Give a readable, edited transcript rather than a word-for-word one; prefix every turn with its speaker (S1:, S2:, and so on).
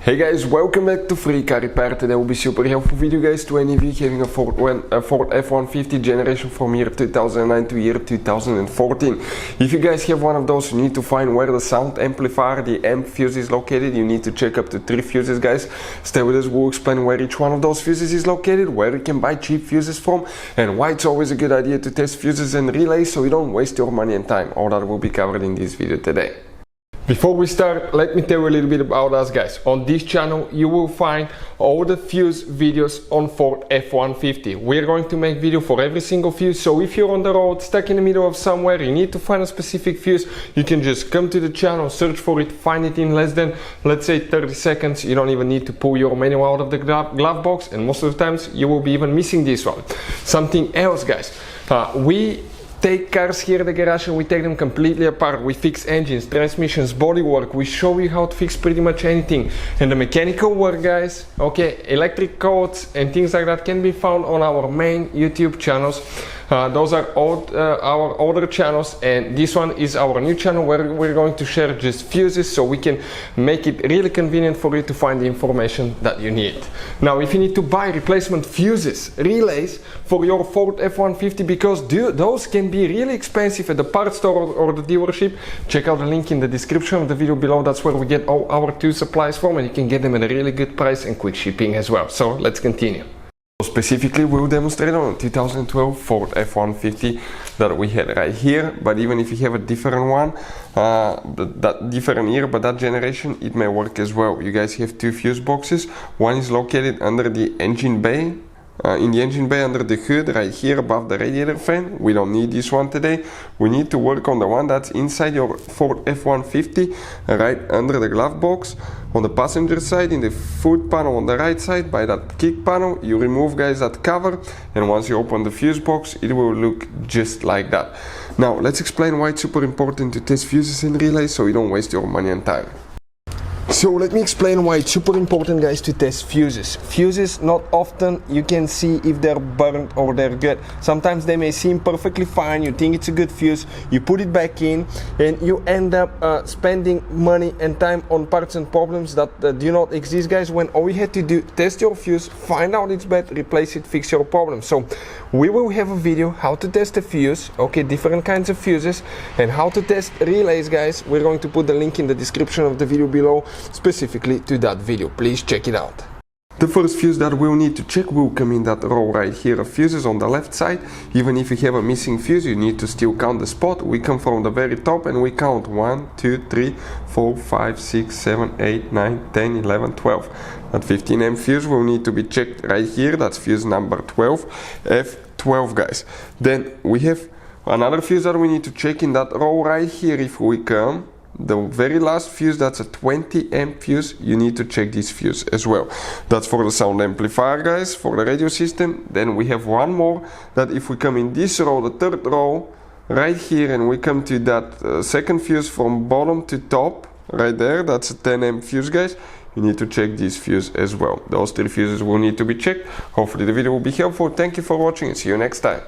S1: Hey guys, welcome back to Free Car Repair. Today will be super helpful video guys to any of you having a Ford F-150 generation from year 2009 to year 2014. If you guys have one of those, you need to find where the sound amplifier, the amp fuse is located. You need to check up to 3 fuses guys. Stay with us, we'll explain where each one of those fuses is located, where you can buy cheap fuses from, and why it's always a good idea to test fuses and relays so you don't waste your money and time. All that will be covered in this video today. Before we start, let me tell you a little bit about us guys. On this channel you will find all the fuse videos on Ford F-150. We're going to make video for every single fuse, so if you're on the road, stuck in the middle of somewhere, you need to find a specific fuse, you can just come to the channel, search for it, find it in less than, let's say, 30 seconds. You don't even need to pull your manual out of the glove box, and most of the times you will be even missing this one. Something else guys, we take cars here at the garage and we take them completely apart. We fix engines, transmissions, bodywork. We show you how to fix pretty much anything. And the mechanical work guys, okay, electric codes and things like that can be found on our main YouTube channels. Those are our older channels, and this one is our new channel where we're going to share just fuses so we can make it really convenient for you to find the information that you need. Now if you need to buy replacement fuses, relays for your Ford F-150, because those can be really expensive at the parts store or the dealership, check out the link in the description of the video below. That's where we get all our tool supplies from, and you can get them at a really good price and quick shipping as well. So let's continue. Specifically, we'll demonstrate on a 2012 Ford F-150 that we had right here, but even if you have a different one, that different year but that generation, it may work as well. You guys have 2 fuse boxes. One is located under the engine bay, in the engine bay under the hood right here above the radiator fan. We don't need this one today. We need to work on the one that's inside your Ford F-150, right under the glove box. On the passenger side, in the foot panel on the right side by that kick panel, you remove guys that cover, and once you open the fuse box it will look just like that. Now let's explain why it's super important to test fuses and relays so you don't waste your money and time. So let me explain why it's super important guys to test fuses. Fuses, not often you can see if they're burnt or they're good. Sometimes they may seem perfectly fine, you think it's a good fuse, you put it back in, and you end up spending money and time on parts and problems that do not exist guys, when all you had to do, test your fuse, find out it's bad, replace it, fix your problem. So we will have a video how to test a fuse, okay, different kinds of fuses, and how to test relays guys. We're going to put the link in the description of the video below specifically to that video. Please check it out. The first fuse that we'll need to check will come in that row right here of fuses on the left side. Even if you have a missing fuse, you need to still count the spot. We come from the very top and we count 1, 2, 3, 4, 5, 6, 7, 8, 9, 10, 11, 12. That 15 amp fuse will need to be checked right here. That's fuse number 12, F12 guys. Then we have another fuse that we need to check in that row right here. If we come the very last fuse, that's a 20 amp fuse, you need to check this fuse as well. That's for the sound amplifier guys, for the radio system. Then we have one more that if we come in this row, the third row right here, and we come to that second fuse from bottom to top right there, that's a 10 amp fuse guys, you need to check this fuse as well. Those 3 fuses will need to be checked. Hopefully the video will be helpful. Thank you for watching and see you next time.